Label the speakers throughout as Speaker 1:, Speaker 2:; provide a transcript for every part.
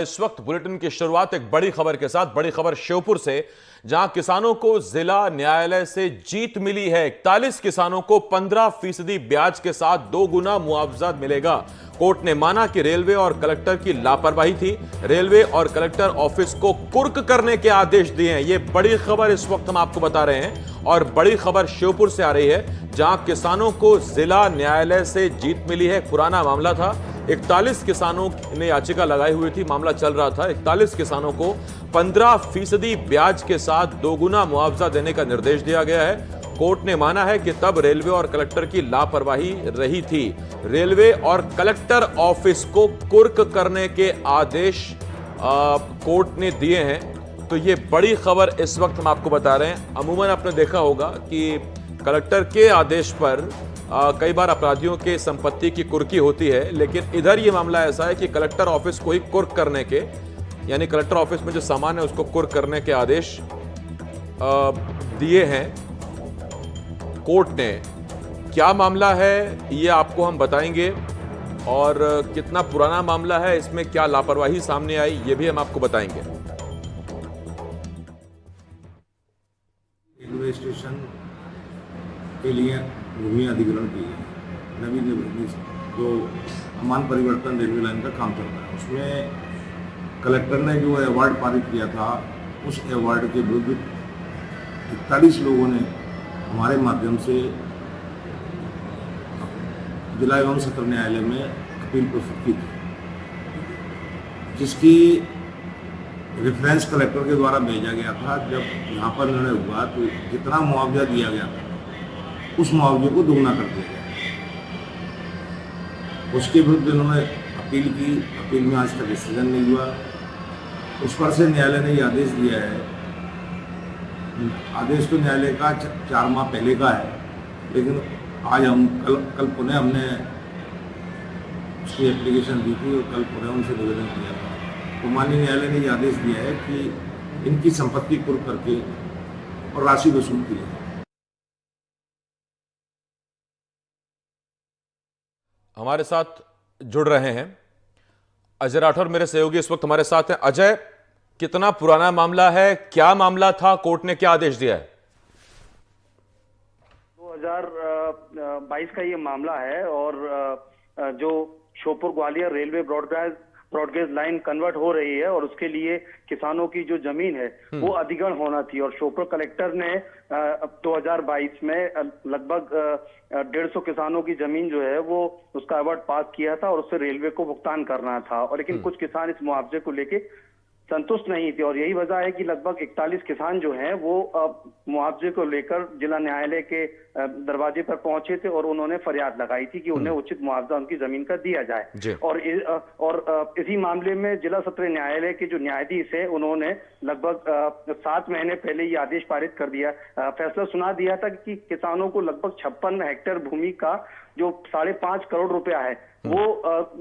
Speaker 1: इस वक्त बुलेटिन की शुरुआत एक बड़ी खबर के साथ। बड़ी खबर श्योपुर से, जहां किसानों को जिला न्यायालय से जीत मिली है। 41 किसानों को 15% ब्याज के साथ 2 गुना मुआवजा मिलेगा। कोर्ट ने माना कि रेलवे और कलेक्टर की लापरवाही थी। रेलवे और कलेक्टर ऑफिस को कुर्क करने के आदेश दिए हैं। यह बड़ी खबर इस वक्त हम आपको बता रहे हैं और बड़ी खबर श्योपुर से आ रही है, जहां किसानों को जिला न्यायालय से जीत मिली है। पुराना मामला था, 41 किसानों ने याचिका लगाई हुई थी, मामला चल रहा था। 41 किसानों को 15% ब्याज के साथ 2 गुना मुआवजा देने का निर्देश दिया गया है। कोर्ट ने माना है कि तब रेलवे और कलेक्टर की लापरवाही रही थी। रेलवे और कलेक्टर ऑफिस को कुर्क करने के आदेश कोर्ट ने दिए हैं। तो ये बड़ी खबर इस वक्त हम आपको बता रहे हैं। अमूमन आपने देखा होगा कि कलेक्टर के आदेश पर कई बार अपराधियों के संपत्ति की कुर्की होती है, लेकिन इधर ये मामला ऐसा है कि कलेक्टर ऑफिस को ही कुर्क करने के, यानी कलेक्टर ऑफिस में जो सामान है उसको कुर्क करने के आदेश दिए हैं कोर्ट ने। क्या मामला है ये आपको हम बताएंगे, और कितना पुराना मामला है, इसमें क्या लापरवाही सामने आई ये भी हम आपको बताएंगे।
Speaker 2: रेलवे स्टेशन के लिए भूमि अधिग्रहण की है, नवीन भूमि जो अमान परिवर्तन रेलवे लाइन का काम चल रहा है, उसमें कलेक्टर ने जो अवार्ड पारित किया था, उस अवार्ड के विरुद्ध 41 लोगों ने हमारे माध्यम से जिला एवं सत्र न्यायालय में अपील प्रस्तुत की थी, जिसकी रेफरेंस कलेक्टर के द्वारा भेजा गया था। जब यहाँ पर निर्णय हुआ तो जितना मुआवजा दिया गया था उस मुआवजे को दोगुना कर दिया गया। उसके विरुद्ध इन्होंने अपील की। अपील में आज तक डिसीजन नहीं हुआ। उस पर से न्यायालय ने ये आदेश दिया है। आदेश तो न्यायालय का 4 माह पहले का है, लेकिन आज हम कल पुनः हमने उसकी एप्लीकेशन दी थी और कल पुनः उनसे निवेदन किया था। तो माननीय न्यायालय ने ये आदेश दिया है कि इनकी संपत्ति कुर्क करके और राशि वसूल की जाए।
Speaker 1: हमारे साथ जुड़ रहे हैं अजय राठौर, मेरे सहयोगी इस वक्त हमारे साथ हैं। अजय, कितना पुराना मामला है, क्या मामला था, कोर्ट ने क्या आदेश दिया है?
Speaker 3: 2022 का ये मामला है और जो Sheopur Gwalior railway broad gauge line convert हो रही है और उसके लिए किसानों की जो जमीन है वो अधिग्रहण होना थी, और श्योपुर कलेक्टर ने 2022 में लगभग 150 किसानों की जमीन जो है वो उसका अवार्ड पास किया था और उससे रेलवे को भुगतान करना था। और लेकिन कुछ किसान इस मुआवजे को लेके संतुष्ट नहीं थे, और यही वजह है कि लगभग 41 किसान जो हैं वो मुआवजे को लेकर जिला न्यायालय के दरवाजे पर पहुंचे थे और उन्होंने फरियाद लगाई थी कि उन्हें उचित मुआवजा उनकी जमीन का दिया जाए। और इसी मामले में जिला सत्र न्यायालय के जो न्यायाधीश है उन्होंने लगभग 7 महीने पहले ये आदेश पारित कर दिया, फैसला सुना दिया था कि किसानों को लगभग 56 हेक्टेयर भूमि का जो 5.5 करोड़ रुपया है वो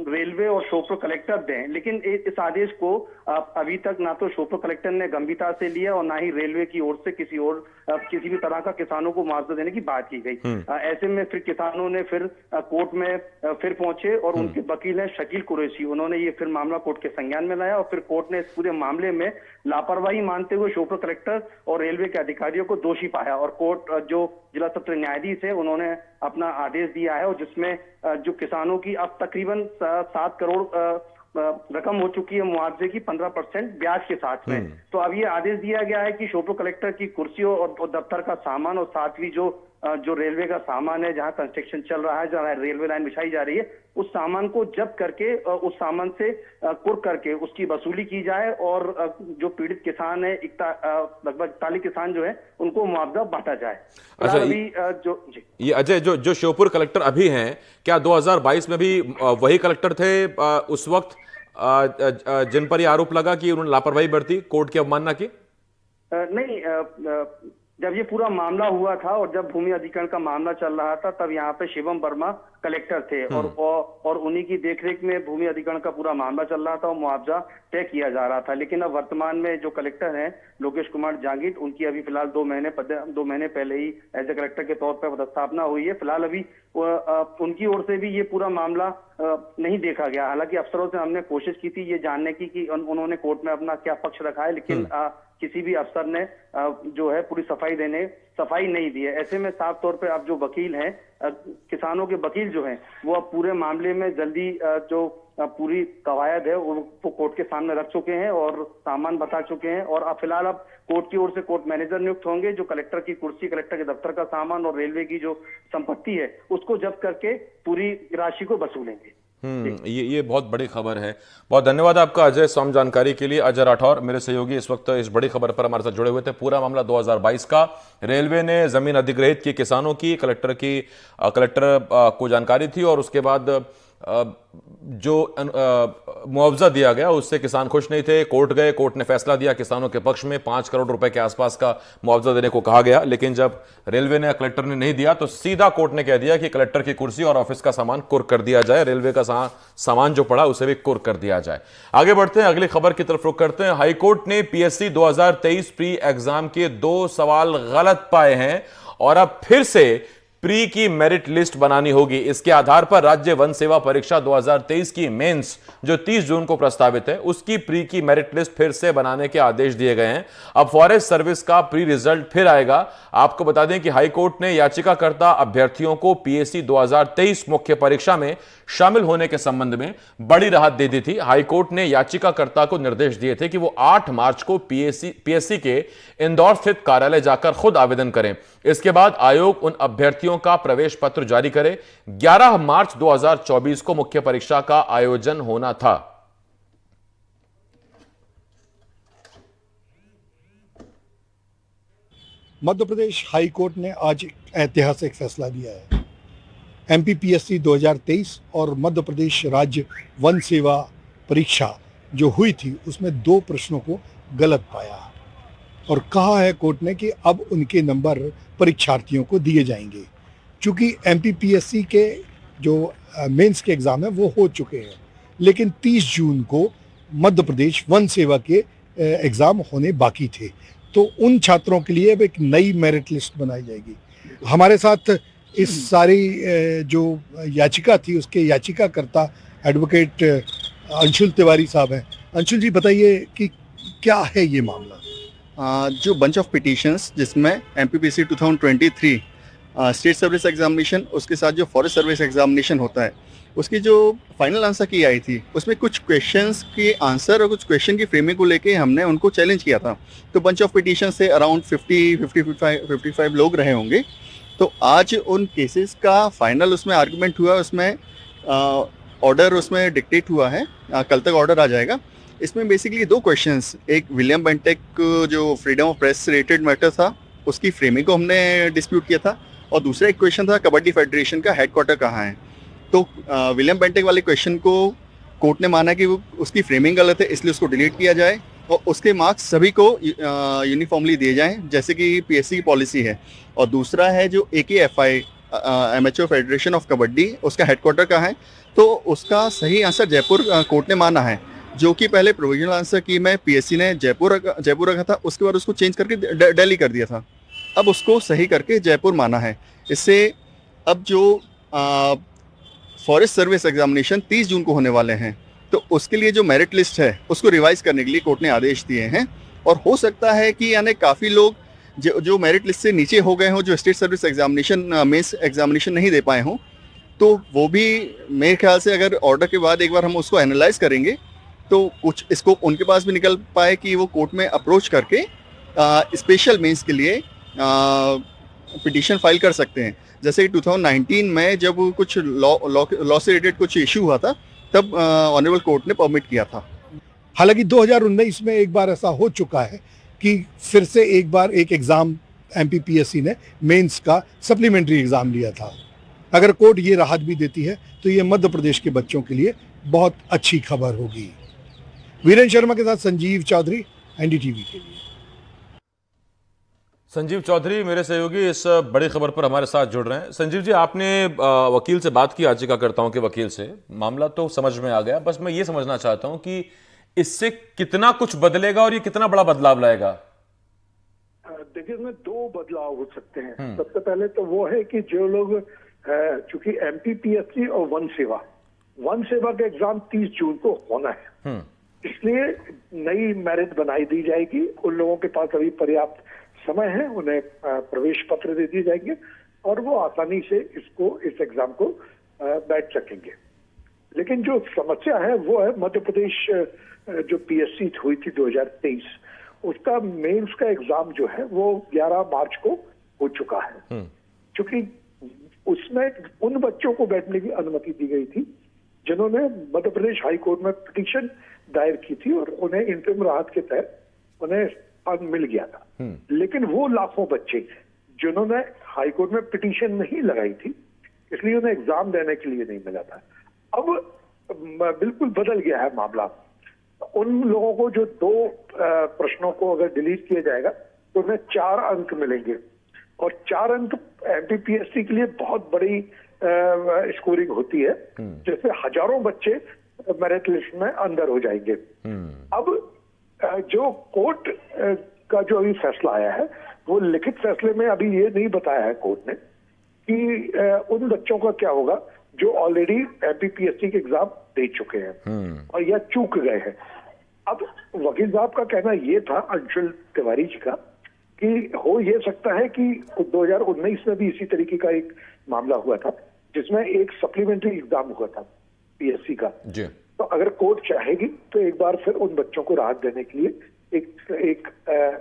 Speaker 3: रेलवे और श्योपुर कलेक्टर दें। लेकिन इस आदेश को अभी तक ना तो श्योपुर कलेक्टर ने गंभीरता से लिया और ना ही रेलवे की ओर से किसी भी तरह का किसानों को मुआवजा देने की बात की गई। ऐसे में फिर किसानों ने फिर कोर्ट में फिर पहुंचे और उनके वकील है शकील कुरैशी, उन्होंने ये फिर मामला कोर्ट के संज्ञान में लाया और फिर कोर्ट ने इस पूरे मामले में लापरवाही मानते हुए श्योपुर कलेक्टर और रेलवे के अधिकारियों को दोषी पाया। और कोर्ट जो जिला सत्र न्यायाधीश है उन्होंने अपना आदेश दिया है, और जिसमें जो किसानों की अब तकरीबन 7 करोड़ रकम हो चुकी है मुआवजे की 15% ब्याज के साथ में। तो अब ये आदेश दिया गया है कि श्योपुर कलेक्टर की कुर्सियों और दफ्तर का सामान और साथ ही जो रेलवे का सामान है, जहां कंस्ट्रक्शन चल रहा है, जहां रेलवे लाइन बिछाई जा रही है, उस सामान को जब्त करके उस सामान से कुर्क करके उसकी वसूली की जाए और जो पीड़ित किसान है लगभग 41 किसान जो है उनको मुआवजा बांटा जाए।
Speaker 1: अच्छा, ये अजय जो श्योपुर कलेक्टर अभी हैं, क्या 2022 में भी वही कलेक्टर थे उस वक्त जिन पर यह आरोप लगा कि उन्होंने लापरवाही बरती, कोर्ट की अवमानना की?
Speaker 3: नहीं, जब ये पूरा मामला हुआ था और जब भूमि अधिग्रहण का मामला चल रहा था तब यहाँ पे शिवम वर्मा कलेक्टर थे और उन्हीं की देखरेख में भूमि अधिग्रहण का पूरा मामला चल रहा था और मुआवजा तय किया जा रहा था। लेकिन अब वर्तमान में जो कलेक्टर हैं लोकेश कुमार जांगिड, उनकी अभी फिलहाल 2 महीने पहले ही एज ए कलेक्टर के तौर पर पदस्थापना हुई है। फिलहाल अभी उनकी ओर से भी ये पूरा मामला नहीं देखा गया। हालांकि अफसरों से हमने कोशिश की थी ये जानने की कि उन्होंने कोर्ट में अपना क्या पक्ष रखा है, लेकिन किसी भी अफसर ने जो है पूरी सफाई नहीं दी है। ऐसे में साफ तौर पे अब जो वकील हैं, किसानों के वकील जो हैं, वो अब पूरे मामले में जल्दी जो पूरी कवायद है वो कोर्ट के सामने रख चुके हैं और सामान बता चुके हैं। और अब फिलहाल अब कोर्ट की ओर से कोर्ट मैनेजर नियुक्त होंगे जो कलेक्टर की कुर्सी, कलेक्टर के दफ्तर का सामान और रेलवे की जो संपत्ति है उसको जब्त करके पूरी राशि को वसूलेंगे।
Speaker 1: ये बहुत बड़ी खबर है। बहुत धन्यवाद आपका अजय स्वामी जानकारी के लिए। अजय राठौर मेरे सहयोगी इस वक्त इस बड़ी खबर पर हमारे साथ जुड़े हुए थे। पूरा मामला 2022 का, रेलवे ने जमीन अधिग्रहित की किसानों की, कलेक्टर को जानकारी थी और उसके बाद जो मुआवजा दिया गया उससे किसान खुश नहीं थे। कोर्ट गए, कोर्ट ने फैसला दिया किसानों के पक्ष में, 5 करोड़ रुपए के आसपास का मुआवजा देने को कहा गया। लेकिन जब रेलवे ने, कलेक्टर ने नहीं दिया तो सीधा कोर्ट ने कह दिया कि कलेक्टर की कुर्सी और ऑफिस का सामान कुर्क कर दिया जाए, रेलवे का सामान जो पड़ा उसे भी कुर्क कर दिया जाए। आगे बढ़ते हैं, अगली खबर की तरफ रुख करते हैं। हाईकोर्ट ने पीएससी 2023 प्री एग्जाम के 2 सवाल गलत पाए हैं और अब फिर से प्री की मेरिट लिस्ट बनानी होगी। इसके आधार पर राज्य वन सेवा परीक्षा 2023 की मेंस जो 30 जून को प्रस्तावित है उसकी प्री की मेरिट लिस्ट फिर से बनाने के आदेश दिए गए हैं। अब फॉरेस्ट सर्विस का प्री रिजल्ट फिर आएगा। आपको बता दें कि हाईकोर्ट ने याचिकाकर्ता अभ्यर्थियों को पीएससी 2023 मुख्य परीक्षा में शामिल होने के संबंध में बड़ी राहत दे दी थी। हाईकोर्ट ने याचिकाकर्ता को निर्देश दिए थे कि वो 8 मार्च को पीएससी के इंदौर स्थित कार्यालय जाकर खुद आवेदन करें। इसके बाद आयोग उन अभ्यर्थियों का प्रवेश पत्र जारी करे। 11 मार्च 2024 को मुख्य परीक्षा का आयोजन होना था।
Speaker 4: मध्य प्रदेश हाई कोर्ट ने आज ऐतिहासिक फैसला दिया है। एमपीपीएससी 2023 और मध्य प्रदेश राज्य वन सेवा परीक्षा जो हुई थी उसमें 2 प्रश्नों को गलत पाया और कहा है कोर्ट ने कि अब उनके नंबर परीक्षार्थियों को दिए जाएंगे। चूंकि एमपीपीएससी के जो मेंस के एग्ज़ाम है वो हो चुके हैं, लेकिन 30 जून को मध्य प्रदेश वन सेवा के एग्ज़ाम होने बाकी थे, तो उन छात्रों के लिए अब एक नई मेरिट लिस्ट बनाई जाएगी। हमारे साथ इस सारी जो याचिका थी उसके याचिकाकर्ता एडवोकेट अंशुल तिवारी साहब हैं। अंशुल जी बताइए कि क्या है ये मामला?
Speaker 5: जो बंच ऑफ पिटिशंस जिसमें एमपीपीएससी 2023 स्टेट सर्विस एग्जामिनेशन, उसके साथ जो फॉरेस्ट सर्विस एग्जामिनेशन होता है उसकी जो फाइनल आंसर की आई थी उसमें कुछ क्वेश्चंस के आंसर और कुछ क्वेश्चन की फ्रेमिंग को लेके हमने उनको चैलेंज किया था। तो बंच ऑफ पिटिशन से अराउंड 55 लोग रहे होंगे। तो आज उन केसेस का फाइनल उसमें आर्गुमेंट हुआ, उसमें ऑर्डर उसमें डिक्टेट हुआ है, कल तक ऑर्डर आ जाएगा। इसमें बेसिकली 2 क्वेश्चंस, एक विलियम बेंटेक जो फ्रीडम ऑफ प्रेस से रिलेटेड मैटर था उसकी फ्रेमिंग को हमने डिस्प्यूट किया था और दूसरा एक क्वेश्चन था कबड्डी फेडरेशन का हेडक्वार्टर कहाँ है। तो विलियम बेंटेक वाले क्वेश्चन को कोर्ट ने माना कि वो उसकी फ्रेमिंग गलत है, इसलिए उसको डिलीट किया जाए और उसके मार्क्स सभी को यूनिफॉर्मली दिए जाएं जैसे कि पीएससी की पॉलिसी है। और दूसरा है जो AKFI amateur federation of kabaddi, उसका हेडक्वार्टर कहाँ है, तो उसका सही आंसर जयपुर कोर्ट ने माना है, जो कि पहले प्रोविजनल आंसर की में पीएससी ने जयपुर रखा था, उसके बाद उसको चेंज करके दिल्ली कर दिया था। अब उसको सही करके जयपुर माना है। इससे अब जो फॉरेस्ट सर्विस एग्जामिनेशन 30 जून को होने वाले हैं तो उसके लिए जो मेरिट लिस्ट है उसको रिवाइज करने के लिए कोर्ट ने आदेश दिए हैं। और हो सकता है कि यानी काफ़ी लोग जो मेरिट लिस्ट से नीचे हो गए हों, जो state service examination mains examination नहीं दे पाए हों, तो वो भी मेरे ख्याल से अगर ऑर्डर के बाद एक बार हम उसको एनालाइज करेंगे तो कुछ स्कोप उनके पास भी निकल पाए कि वो कोर्ट में अप्रोच करके स्पेशल मेंस के लिए पिटीशन फाइल कर सकते हैं। जैसे कि 2019 में जब कुछ लॉ से रिलेटेड कुछ इशू हुआ था तब ऑनरेबल कोर्ट ने परमिट किया था।
Speaker 4: हालांकि 2019 में एक बार ऐसा हो चुका है कि फिर से एक बार एक एग्ज़ाम एमपीपीएससी ने मेंस का सप्लीमेंट्री एग्ज़ाम लिया था। अगर कोर्ट ये राहत भी देती है तो ये मध्य प्रदेश के बच्चों के लिए बहुत अच्छी खबर होगी। वीरेंद्र शर्मा के साथ संजीव चौधरी, एनडीटीवी के लिए।
Speaker 1: संजीव चौधरी मेरे सहयोगी इस बड़ी खबर पर हमारे साथ जुड़ रहे हैं। संजीव जी, आपने वकील से बात की, याचिकाकर्ताओं के वकील से, मामला तो समझ में आ गया, बस मैं ये समझना चाहता हूं कि इससे कितना कुछ बदलेगा और ये कितना बड़ा बदलाव लाएगा।
Speaker 4: देखिए, इसमें दो बदलाव हो सकते हैं। सबसे पहले तो वो है कि जो लोग चूंकि एमपीपीएससी और वन सेवा का एग्जाम 30 जून को होना है, इसलिए नई मेरिट बनाई दी जाएगी। उन लोगों के पास अभी पर्याप्त समय है, उन्हें प्रवेश पत्र दे दिए जाएंगे और वो आसानी से इस एग्जाम को बैठ सकेंगे। लेकिन जो समस्या है वो है मध्य प्रदेश जो पीएससी हुई थी 2023, उसका मेंस का एग्जाम जो है वो 11 मार्च को हो चुका है। क्योंकि उसमें उन बच्चों को बैठने की अनुमति दी गई थी जिन्होंने मध्य प्रदेश हाई कोर्ट में पिटीशन दायर की थी और उन्हें इंटरिम राहत के तहत उन्हें स्थान मिल गया था। लेकिन वो लाखों बच्चे जिन्होंने हाई कोर्ट में पिटीशन नहीं लगाई थी, इसलिए उन्हें एग्जाम देने के लिए नहीं मिला था। अब बिल्कुल बदल गया है मामला। उन लोगों को जो 2 प्रश्नों को अगर डिलीट किया जाएगा तो उन्हें 4 अंक मिलेंगे और 4 अंक एमपीपीएससी के लिए बहुत बड़ी स्कोरिंग होती है, जैसे हजारों बच्चे मेरिट लिस्ट में अंदर हो जाएंगे। अब जो कोर्ट का जो अभी फैसला आया है, वो लिखित फैसले में अभी ये नहीं बताया है कोर्ट ने कि उन बच्चों का क्या होगा जो ऑलरेडी एमपीपीएससी के एग्जाम दे चुके हैं और या चूक गए हैं। अब वकील साहब का कहना ये था, अंशुल तिवारी जी का, कि हो ये सकता है कि 2019 में भी इसी तरीके का एक मामला हुआ था जिसमें एक सप्लीमेंट्री एग्जाम हुआ था पीएससी का जी। तो अगर कोर्ट चाहेगी तो एक बार फिर उन बच्चों को राहत देने के लिए एक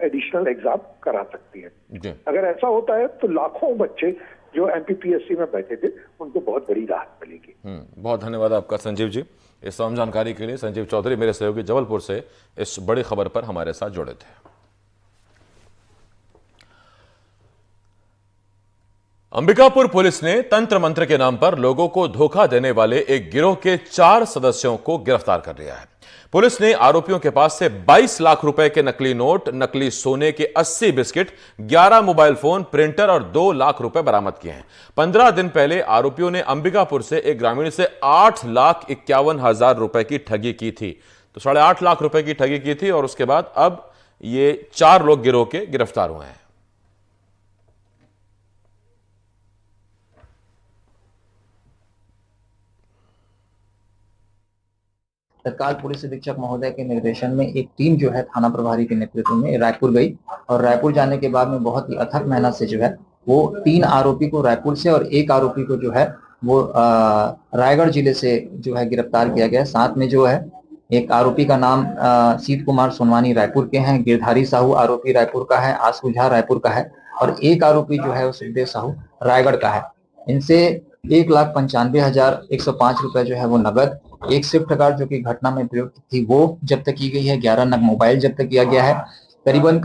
Speaker 4: एडिशनल एग्जाम करा सकती है जी। अगर ऐसा होता है तो लाखों बच्चे जो एमपीपीएससी में बैठे थे उनको बहुत बड़ी राहत मिलेगी।
Speaker 1: बहुत धन्यवाद आपका संजीव जी, इस तमाम जानकारी के लिए। संजीव चौधरी मेरे सहयोगी जबलपुर से इस बड़ी खबर पर हमारे साथ जुड़े थे। अंबिकापुर पुलिस ने तंत्र मंत्र के नाम पर लोगों को धोखा देने वाले एक गिरोह के 4 सदस्यों को गिरफ्तार कर लिया है। पुलिस ने आरोपियों के पास से 22 लाख रुपए के नकली नोट, नकली सोने के 80 बिस्किट, 11 मोबाइल फोन, प्रिंटर और 2 लाख रुपए बरामद किए हैं। 15 दिन पहले आरोपियों ने अंबिकापुर से एक ग्रामीण से 8,51,000 रुपए की ठगी की थी। तो 8.5 लाख रुपए की ठगी की थी और उसके बाद अब ये 4 लोग गिरोह के गिरफ्तार हुए हैं।
Speaker 6: तत्काल पुलिस अधीक्षक महोदय के निर्देशन में एक टीम जो है थाना प्रभारी के नेतृत्व में रायपुर गई और रायपुर जाने के बाद में बहुत ही अथक मेहनत से जो है वो 3 आरोपी को रायपुर से और 1 आरोपी को जो है वो रायगढ़ जिले से जो है गिरफ्तार किया गया। साथ में जो है एक आरोपी का नाम सीत कुमार सोनवानी रायपुर के हैं, गिरधारी साहू आरोपी रायपुर का है, आसू झा रायपुर का है और 1 आरोपी जो है सुखदेव साहू रायगढ़ का है। इनसे 1,95,105 रुपए जो है वो नगद, एक स्विफ्ट कार जो कि घटना में प्रयुक्त थी वो जब्त की गई है, 11 नग मोबाइल जब्त किया गया है, करीबन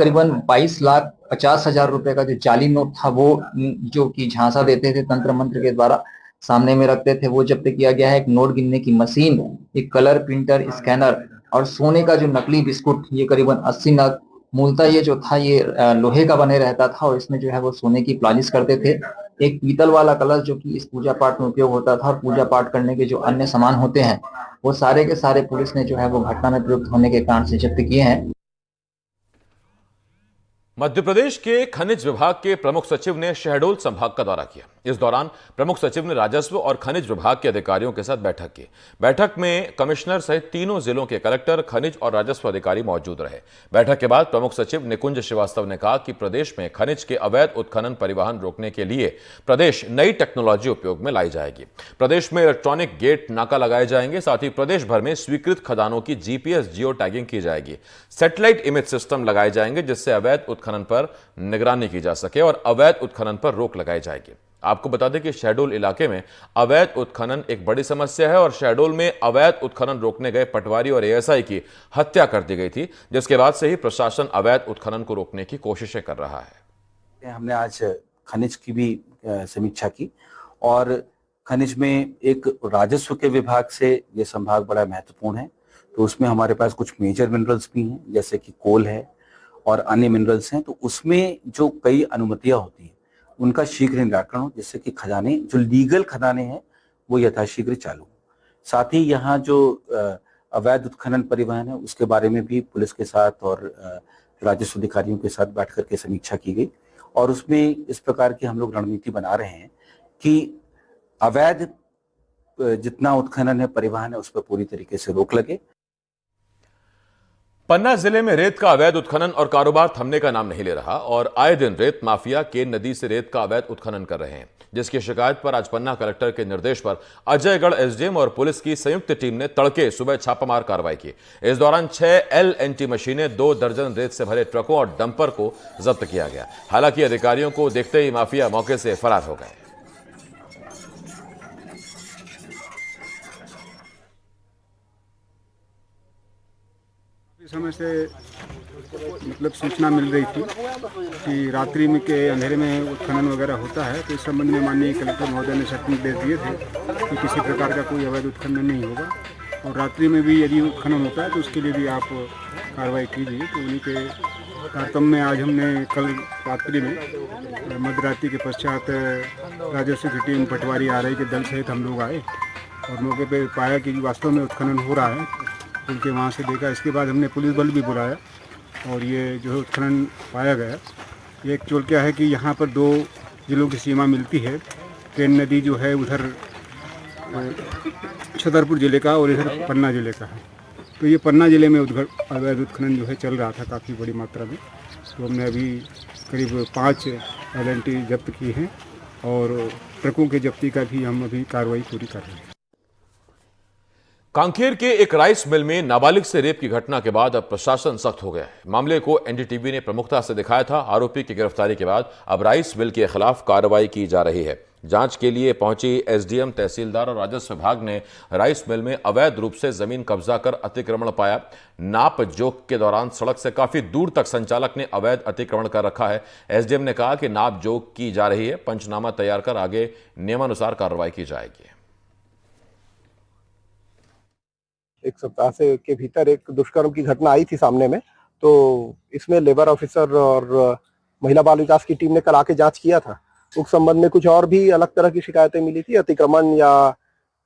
Speaker 6: 22,50,000 रुपए का जो जाली नोट था वो जो कि झांसा देते थे तंत्र मंत्र के द्वारा सामने में रखते थे वो जब्त किया गया है। एक नोट गिनने की मशीन, एक कलर प्रिंटर, स्कैनर और सोने का जो नकली बिस्कुट ये करीबन 80 नग। मूलतः ये जो था ये लोहे का बने रहता था और इसमें जो है वो सोने की पॉलिश करते थे। एक पीतल वाला कलश जो कि इस पूजा पाठ में उपयोग होता था और पूजा पाठ करने के जो अन्य सामान होते हैं वो सारे के सारे पुलिस ने जो है वो घटना में प्रयुक्त होने के कारण से जब्त किए हैं।
Speaker 1: मध्य प्रदेश के खनिज विभाग के प्रमुख सचिव ने शहडोल संभाग का दौरा किया। इस दौरान प्रमुख सचिव ने राजस्व और खनिज विभाग के अधिकारियों के साथ बैठक की। बैठक में कमिश्नर सहित तीनों जिलों के कलेक्टर, खनिज और राजस्व अधिकारी मौजूद रहे। बैठक के बाद प्रमुख सचिव निकुंज श्रीवास्तव ने कहा कि प्रदेश में खनिज के अवैध उत्खनन परिवहन रोकने के लिए प्रदेश नई टेक्नोलॉजी उपयोग में लाई जाएगी। प्रदेश में इलेक्ट्रॉनिक गेट नाका लगाए जाएंगे। साथ ही प्रदेश भर में स्वीकृत खदानों की जीपीएस जियो टैगिंग की जाएगी। सैटेलाइट इमेज सिस्टम लगाए जाएंगे जिससे अवैध उत्खनन पर निगरानी की जा सके और अवैध उत्खनन पर रोक लगाई जाएगी। आपको बता दें कि शहडोल इलाके में अवैध उत्खनन एक बड़ी समस्या है और शहडोल में अवैध उत्खनन रोकने गए पटवारी और एएसआई की हत्या कर दी गई थी, जिसके बाद से ही प्रशासन अवैध उत्खनन को रोकने की कोशिशें कर रहा है।
Speaker 7: हमने आज खनिज की भी समीक्षा की और खनिज में एक राजस्व के विभाग से ये संभाग बड़ा महत्वपूर्ण है, तो उसमें हमारे पास कुछ मेजर मिनरल्स भी हैं जैसे कि कोल है और अन्य मिनरल्स हैं, तो उसमें जो कई अनुमतियां होती हैं उनका शीघ्र निराकरण हो, जिससे कि खदानें, जो लीगल खदानें हैं, वो यथाशीघ्र चालू हो। साथ ही यहाँ जो अवैध उत्खनन परिवहन है उसके बारे में भी पुलिस के साथ और राजस्व अधिकारियों के साथ बैठ करके समीक्षा की गई, और उसमें इस प्रकार की हम लोग रणनीति बना रहे हैं कि अवैध जितना उत्खनन है, परिवहन है, उस पर पूरी तरीके से रोक लगे।
Speaker 1: पन्ना जिले में रेत का अवैध उत्खनन और कारोबार थमने का नाम नहीं ले रहा और आए दिन रेत माफिया केन नदी से रेत का अवैध उत्खनन कर रहे हैं, जिसकी शिकायत पर आज पन्ना कलेक्टर के निर्देश पर अजयगढ़ एसडीएम और पुलिस की संयुक्त टीम ने तड़के सुबह छापामार कार्रवाई की। इस दौरान 6 LNT मशीनें, 2 दर्जन रेत से भरे ट्रकों और डंपर को जब्त किया गया। हालांकि अधिकारियों को देखते ही माफिया मौके से फरार हो गए।
Speaker 8: समय से मतलब सूचना मिल रही थी कि रात्रि में के अंधेरे में उत्खनन वगैरह होता है, तो इस संबंध में माननीय कलेक्टर महोदय ने सख्त निर्देश दिए थे कि किसी प्रकार का कोई अवैध उत्खनन नहीं होगा, और रात्रि में भी यदि उत्खनन होता है तो उसके लिए भी आप कार्रवाई कीजिए। तो उन्हीं के तारतम्य में आज हमने कल रात्रि में मध्यरात्रि के पश्चात राजस्व की टीम, पटवारी RI के दल सहित हम लोग आए और मौके पर पाया कि वास्तव में उत्खनन हो रहा है, उनके वहाँ से देखा। इसके बाद हमने पुलिस बल भी बुलाया और ये जो है उत्खनन पाया गया। ये एक्चुअल क्या है कि यहाँ पर 2 जिलों की सीमा मिलती है। केन नदी जो है उधर छतरपुर जिले का और इधर पन्ना जिले का है। तो ये पन्ना जिले में अवैध उत्खनन जो है चल रहा था काफ़ी बड़ी मात्रा में। तो हमने अभी करीब 5 LNT जब्त की हैं और ट्रकों की जब्ती का भी हम अभी कार्रवाई पूरी कर रहे हैं।
Speaker 1: कांकेर के एक राइस मिल में नाबालिग से रेप की घटना के बाद अब प्रशासन सख्त हो गया है। मामले को NDTV ने प्रमुखता से दिखाया था। आरोपी की गिरफ्तारी के बाद अब राइस मिल के खिलाफ कार्रवाई की जा रही है। जांच के लिए पहुंची SDM, तहसीलदार और राजस्व विभाग ने राइस मिल में अवैध रूप से जमीन कब्जा कर अतिक्रमण पाया। नाप जोख के दौरान सड़क से काफी दूर तक संचालक ने अवैध अतिक्रमण कर रखा है। SDM ने कहा कि नाप जोख की जा रही है, पंचनामा तैयार कर आगे नियमानुसार कार्रवाई की जाएगी।
Speaker 9: 1 सप्ताह से के भीतर एक दुष्कर्म की घटना आई थी सामने में, तो इसमें लेबर ऑफिसर और महिला बाल विकास की टीम ने कल आके जांच किया था। उस संबंध में कुछ और भी अलग तरह की शिकायतें मिली थी अतिक्रमण या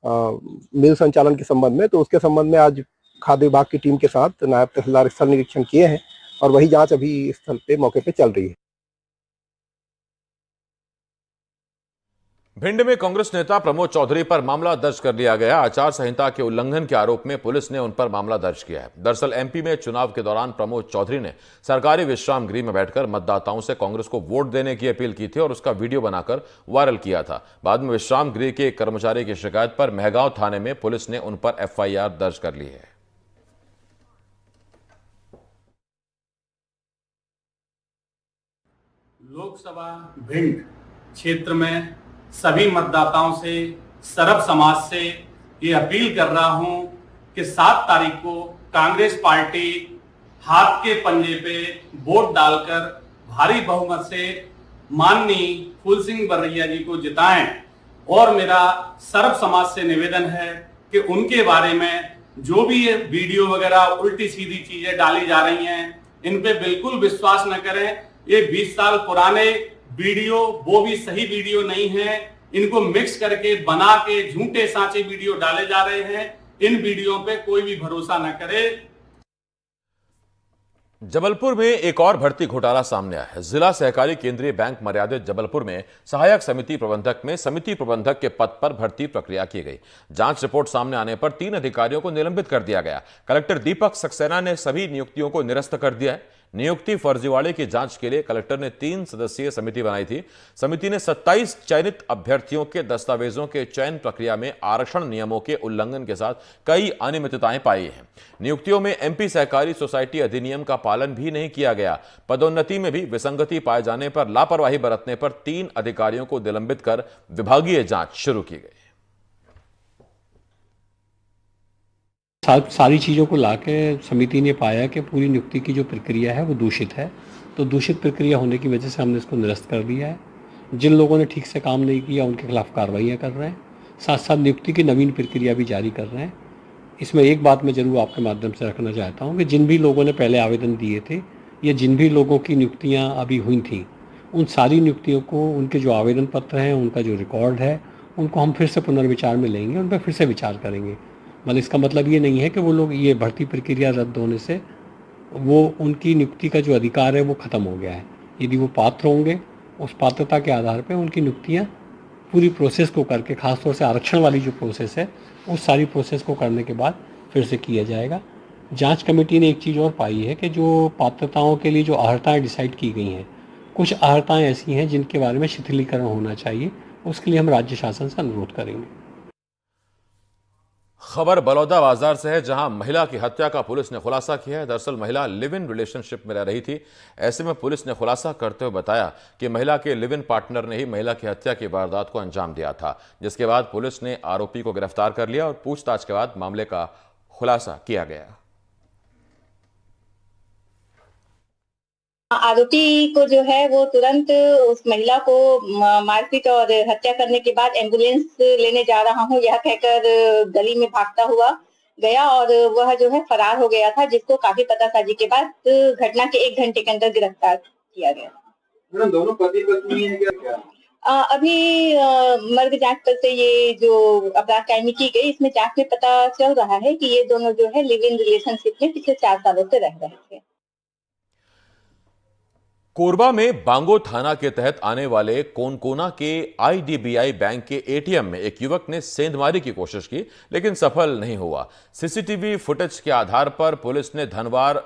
Speaker 9: मिल संचालन के संबंध में, तो उसके संबंध में आज खाद्य विभाग की टीम के साथ नायब तहसीलदार स्थल निरीक्षण किए हैं और वही जांच अभी स्थल पे मौके पे चल रही है।
Speaker 1: भिंड में कांग्रेस नेता प्रमोद चौधरी पर मामला दर्ज कर लिया गया। आचार संहिता के उल्लंघन के आरोप में पुलिस ने उन पर मामला दर्ज किया है। दरअसल MP में चुनाव के दौरान प्रमोद चौधरी ने सरकारी विश्राम गृह में बैठकर मतदाताओं से कांग्रेस को वोट देने की अपील की थी और उसका वीडियो बनाकर वायरल किया था। बाद में विश्राम गृह के एक कर्मचारी की शिकायत पर महगांव थाने में पुलिस ने उन पर FIR दर्ज कर ली है।
Speaker 10: लोकसभा भिंड क्षेत्र में सभी मतदाताओं से, सरब समाज से ये अपील कर रहा हूं कि 7 तारीख को कांग्रेस पार्टी हाथ के पंजे पे वोट डालकर भारी बहुमत से माननीय फूल सिंह बरैया जी को जिताएं। और मेरा सरब समाज से निवेदन है कि उनके बारे में जो भी ये वीडियो वगैरह उल्टी सीधी चीजें डाली जा रही हैं, इन पे बिल्कुल विश्वास न करें। ये 20 साल पुराने वीडियो, वो भी सही वीडियो नहीं है। इनको मिक्स करके बना के झूठे सांचे वीडियो डाले जा रहे हैं। इन वीडियो पे कोई भी भरोसा न करे।
Speaker 1: जबलपुर में एक और भर्ती घोटाला सामने आया है। जिला सहकारी केंद्रीय बैंक मर्यादित जबलपुर में सहायक समिति प्रबंधक में समिति प्रबंधक के पद पर भर्ती प्रक्रिया की गई। जांच रिपोर्ट सामने आने पर 3 अधिकारियों को निलंबित कर दिया गया। कलेक्टर दीपक सक्सेना ने सभी नियुक्तियों को निरस्त कर दिया है। नियुक्ति फर्जीवाड़े की जांच के लिए कलेक्टर ने 3 सदस्यीय समिति बनाई थी। समिति ने 27 चयनित अभ्यर्थियों के दस्तावेजों के चयन प्रक्रिया में आरक्षण नियमों के उल्लंघन के साथ कई अनियमितताएं पाई हैं। नियुक्तियों में MP सहकारी सोसाइटी अधिनियम का पालन भी नहीं किया गया। पदोन्नति में भी विसंगति पाए जाने पर लापरवाही बरतने पर 3 अधिकारियों को निलंबित कर विभागीय जांच शुरू की गई।
Speaker 11: सारी चीज़ों को लाके समिति ने पाया कि पूरी नियुक्ति की जो प्रक्रिया है वो दूषित है, तो दूषित प्रक्रिया होने की वजह से हमने इसको निरस्त कर दिया है। जिन लोगों ने ठीक से काम नहीं किया उनके खिलाफ कार्रवाइयाँ कर रहे हैं, साथ साथ नियुक्ति की नवीन प्रक्रिया भी जारी कर रहे हैं। इसमें एक बात मैं ज़रूर आपके माध्यम से रखना चाहता हूँ कि जिन भी लोगों ने पहले आवेदन दिए थे या जिन भी लोगों की नियुक्तियां अभी हुई थी, उन सारी नियुक्तियों को, उनके जो आवेदन पत्र हैं, उनका जो रिकॉर्ड है, उनको हम फिर से पुनर्विचार में लेंगे, उन पर फिर से विचार करेंगे। मतलब इसका मतलब ये नहीं है कि वो लोग, ये भर्ती प्रक्रिया रद्द होने से वो उनकी नियुक्ति का जो अधिकार है वो ख़त्म हो गया है। यदि वो पात्र होंगे, उस पात्रता के आधार पर उनकी नियुक्तियाँ पूरी प्रोसेस को करके, खासतौर से आरक्षण वाली जो प्रोसेस है, उस सारी प्रोसेस को करने के बाद फिर से किया जाएगा। जांच कमेटी ने एक चीज़ और पाई है कि जो पात्रताओं के लिए जो अर्हताएँ डिसाइड की गई हैं, कुछ अर्हताएँ ऐसी हैं जिनके बारे में शिथिलीकरण होना चाहिए। उसके लिए हम राज्य शासन से अनुरोध करेंगे।
Speaker 1: खबर बलौदा बाजार से है, जहां महिला की हत्या का पुलिस ने खुलासा किया है। दरअसल महिला लिव इन रिलेशनशिप में रह रही थी। ऐसे में पुलिस ने खुलासा करते हुए बताया कि महिला के लिव इन पार्टनर ने ही महिला की हत्या की वारदात को अंजाम दिया था, जिसके बाद पुलिस ने आरोपी को गिरफ्तार कर लिया और पूछताछ के बाद मामले का खुलासा किया गया।
Speaker 12: आरोपी को जो है वो तुरंत उस महिला को मारपीट और हत्या करने के बाद एम्बुलेंस लेने जा रहा हूँ यह कहकर गली में भागता हुआ गया और वह जो है फरार हो गया था, जिसको काफी पतासाजी के बाद घटना के 1 घंटे के अंदर गिरफ्तार किया गया।
Speaker 13: मैडम, दोनों पति पत्नी है क्या?
Speaker 12: अभी मर्ग जांच पर से ये जो अपराध कायमी की गई, इसमें जांच में पता चल रहा है कि ये दोनों जो है लिव इन रिलेशनशिप में पिछले 4 सालों से रह रहे थे।
Speaker 1: कोरबा में बांगो थाना के तहत आने वाले कोनकोना के आईडीबीआई बैंक के एटीएम में एक युवक ने सेंधमारी की कोशिश की, लेकिन सफल नहीं हुआ। सीसीटीवी फुटेज के आधार पर पुलिस ने धनवार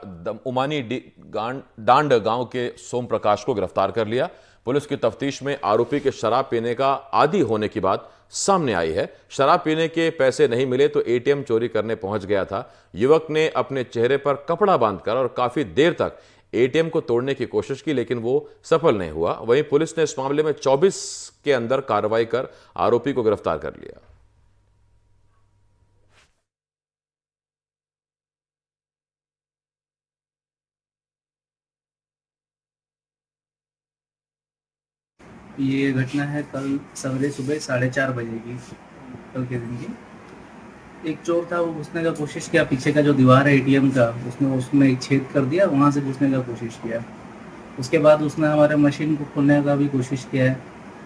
Speaker 1: उमानी डांड गांव के सोम प्रकाश को गिरफ्तार कर लिया। पुलिस की तफ्तीश में आरोपी के शराब पीने का आदी होने की बात सामने आई है। शराब पीने के पैसे नहीं मिले तो एटीएम चोरी करने पहुंच गया था। युवक ने अपने चेहरे पर कपड़ा बांधकर और काफी देर तक एटीएम को तोड़ने की कोशिश की, लेकिन वो सफल नहीं हुआ। वहीं पुलिस ने इस मामले में 24 के अंदर कार्रवाई कर आरोपी को गिरफ्तार कर लिया।
Speaker 14: ये घटना है कल सवेरे सुबह 4:30 बजे की, कल के दिन की। एक चोर था, वो घुसने का कोशिश किया, पीछे का जो दीवार है एटीएम का, उसमें एक छेद कर दिया, वहाँ से घुसने का कोशिश किया। उसके बाद उसने हमारे मशीन को खोलने का भी कोशिश किया है।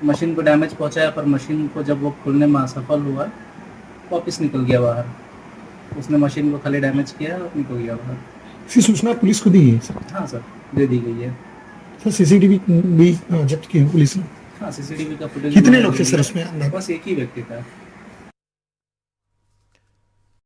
Speaker 14: मशीन को डैमेज पहुँचाया, पर मशीन को जब वो खोलने में असफल हुआ, वापस निकल गया बाहर। उसने मशीन को खाली डैमेज किया और निकल गया बाहर।
Speaker 4: इसकी सूचना पुलिस को दी है सर?
Speaker 14: हाँ सर, दे दी गई है
Speaker 4: सर। सीसीटीवी भी जब्त की है पुलिस ने?
Speaker 14: हाँ, सीसीटीवी का फुटेज।
Speaker 4: कितने लोग थे सर उसमें?
Speaker 14: बस एक ही व्यक्ति था।